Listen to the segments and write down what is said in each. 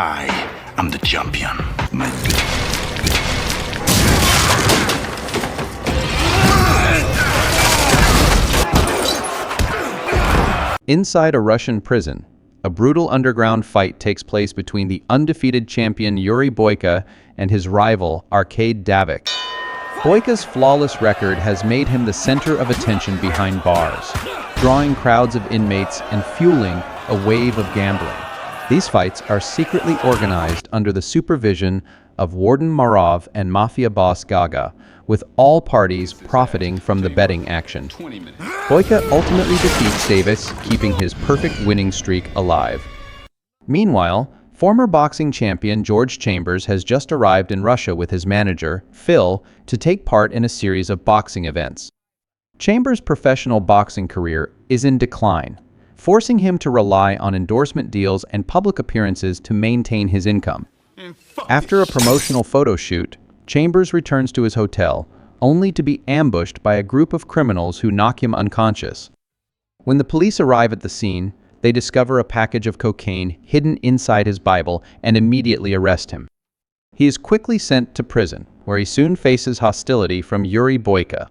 I am the champion. Inside a Russian prison, a brutal underground fight takes place between the undefeated champion Yuri Boyka and his rival Arkady Davik. Boyka's flawless record has made him the center of attention behind bars, drawing crowds of inmates and fueling a wave of gambling. These fights are secretly organized under the supervision of Warden Marov and mafia boss Gaga, with all parties profiting from the betting action. Boyka ultimately defeats Davis, keeping his perfect winning streak alive. Meanwhile, former boxing champion George Chambers has just arrived in Russia with his manager, Phil, to take part in a series of boxing events. Chambers' professional boxing career is in decline, forcing him to rely on endorsement deals and public appearances to maintain his income. After a promotional photo shoot, Chambers returns to his hotel, only to be ambushed by a group of criminals who knock him unconscious. When the police arrive at the scene, they discover a package of cocaine hidden inside his Bible and immediately arrest him. He is quickly sent to prison, where he soon faces hostility from Yuri Boyka.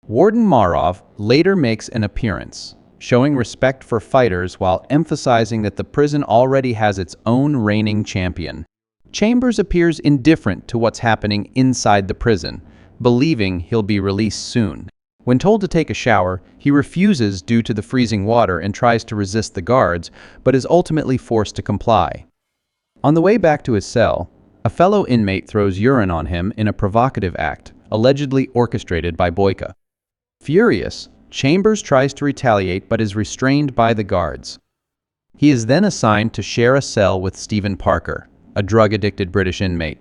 Warden Marov later makes an appearance, showing respect for fighters while emphasizing that the prison already has its own reigning champion. Chambers appears indifferent to what's happening inside the prison, believing he'll be released soon. When told to take a shower, he refuses due to the freezing water and tries to resist the guards, but is ultimately forced to comply. On the way back to his cell, a fellow inmate throws urine on him in a provocative act, allegedly orchestrated by Boyka. Furious, Chambers tries to retaliate but is restrained by the guards. He is then assigned to share a cell with Stephen Parker, a drug-addicted British inmate.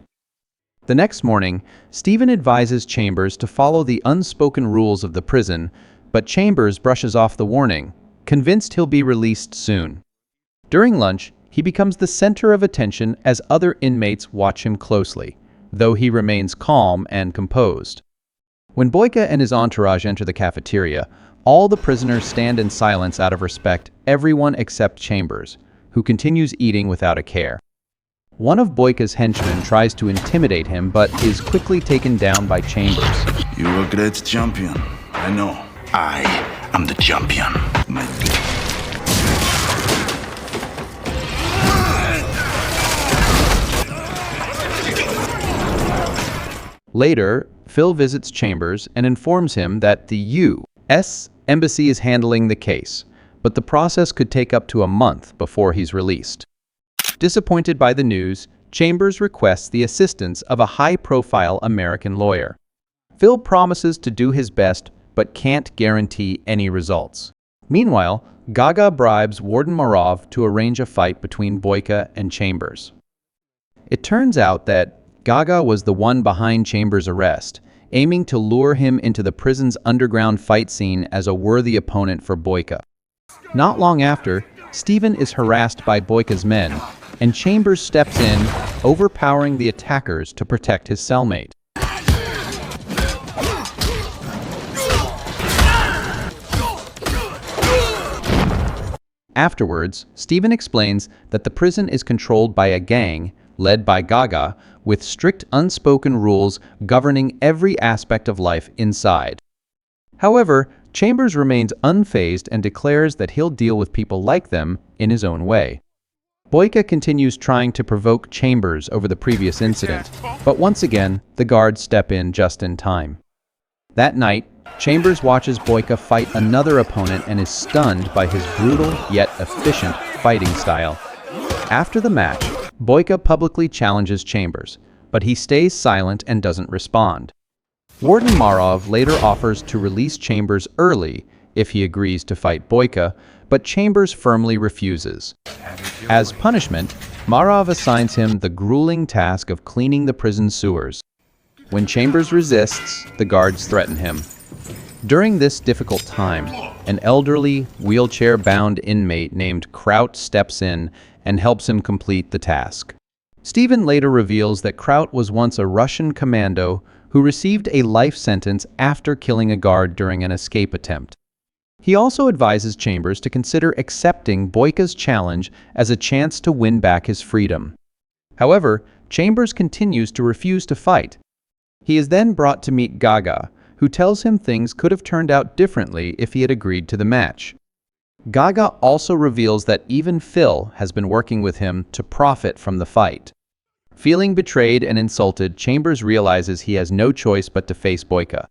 The next morning, Stephen advises Chambers to follow the unspoken rules of the prison, but Chambers brushes off the warning, convinced he'll be released soon. During lunch, he becomes the center of attention as other inmates watch him closely, though he remains calm and composed. When Boyka and his entourage enter the cafeteria, all the prisoners stand in silence out of respect, everyone except Chambers, who continues eating without a care. One of Boyka's henchmen tries to intimidate him, but is quickly taken down by Chambers. You're a great champion. I know. I am the champion. Later, Phil visits Chambers and informs him that the U.S. Embassy is handling the case, but the process could take up to a month before he's released. Disappointed by the news, Chambers requests the assistance of a high-profile American lawyer. Phil promises to do his best, but can't guarantee any results. Meanwhile, Gaga bribes Warden Marov to arrange a fight between Boyka and Chambers. It turns out that Gaga was the one behind Chambers' arrest, aiming to lure him into the prison's underground fight scene as a worthy opponent for Boyka. Not long after, Stephen is harassed by Boyka's men, and Chambers steps in, overpowering the attackers to protect his cellmate. Afterwards, Stephen explains that the prison is controlled by a gang, led by Gaga, with strict unspoken rules governing every aspect of life inside. However, Chambers remains unfazed and declares that he'll deal with people like them in his own way. Boyka continues trying to provoke Chambers over the previous incident, but once again, the guards step in just in time. That night, Chambers watches Boyka fight another opponent and is stunned by his brutal yet efficient fighting style. After the match, Boyka publicly challenges Chambers, but he stays silent and doesn't respond. Warden Marov later offers to release Chambers early if he agrees to fight Boyka, but Chambers firmly refuses. As punishment, Marov assigns him the grueling task of cleaning the prison sewers. When Chambers resists, the guards threaten him. During this difficult time, an elderly, wheelchair-bound inmate named Kraut steps in and helps him complete the task. Stephen later reveals that Kraut was once a Russian commando who received a life sentence after killing a guard during an escape attempt. He also advises Chambers to consider accepting Boyka's challenge as a chance to win back his freedom. However, Chambers continues to refuse to fight. He is then brought to meet Gaga, who tells him things could have turned out differently if he had agreed to the match. Gaga also reveals that even Phil has been working with him to profit from the fight. Feeling betrayed and insulted, Chambers realizes he has no choice but to face Boyka.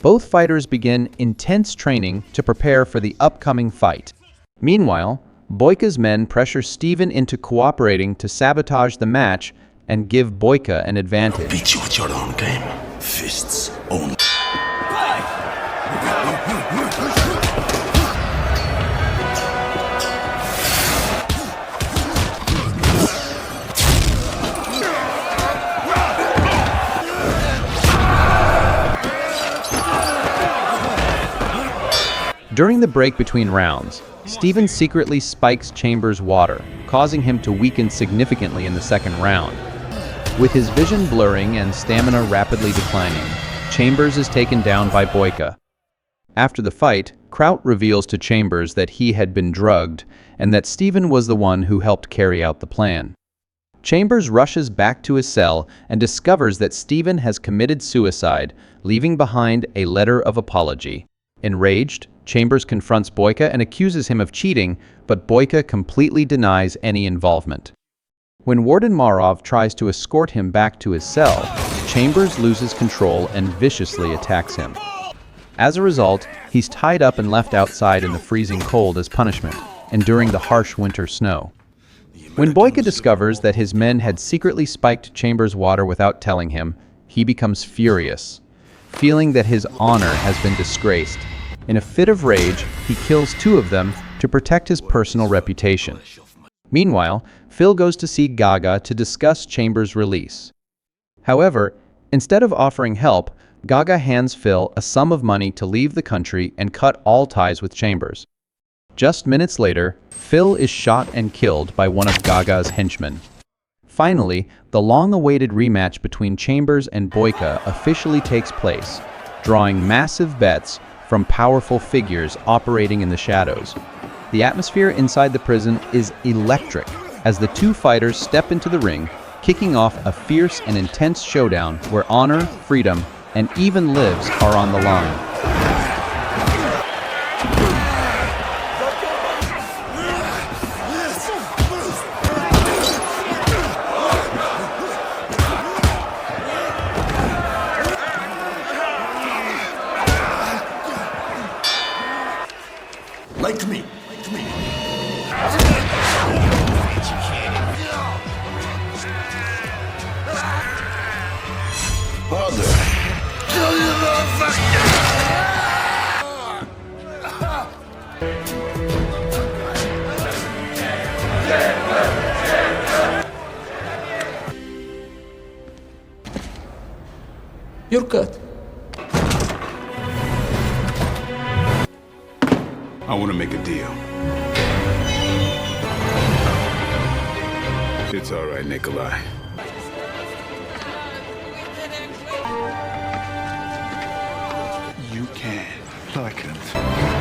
Both fighters begin intense training to prepare for the upcoming fight. Meanwhile, Boyka's men pressure Steven into cooperating to sabotage the match and give Boyka an advantage. Beat you with your own game. Fists only. During the break between rounds, Steven secretly spikes Chambers' water, causing him to weaken significantly in the second round. With his vision blurring and stamina rapidly declining, Chambers is taken down by Boyka. After the fight, Kraut reveals to Chambers that he had been drugged and that Steven was the one who helped carry out the plan. Chambers rushes back to his cell and discovers that Steven has committed suicide, leaving behind a letter of apology. Enraged, Chambers confronts Boyka and accuses him of cheating, but Boyka completely denies any involvement. When Warden Marov tries to escort him back to his cell, Chambers loses control and viciously attacks him. As a result, he's tied up and left outside in the freezing cold as punishment, enduring the harsh winter snow. When Boyka discovers that his men had secretly spiked Chambers' water without telling him, he becomes furious, feeling that his honor has been disgraced. In a fit of rage, he kills 2 of them to protect his personal reputation. Meanwhile, Phil goes to see Gaga to discuss Chambers' release. However, instead of offering help, Gaga hands Phil a sum of money to leave the country and cut all ties with Chambers. Just minutes later, Phil is shot and killed by one of Gaga's henchmen. Finally, the long-awaited rematch between Chambers and Boyka officially takes place, drawing massive bets from powerful figures operating in the shadows. The atmosphere inside the prison is electric as the 2 fighters step into the ring, kicking off a fierce and intense showdown where honor, freedom, and even lives are on the line. Like me. Father. Kill you, motherfucker! You're cut. I want to make a deal. It's all right, Nikolai. You can. I can't.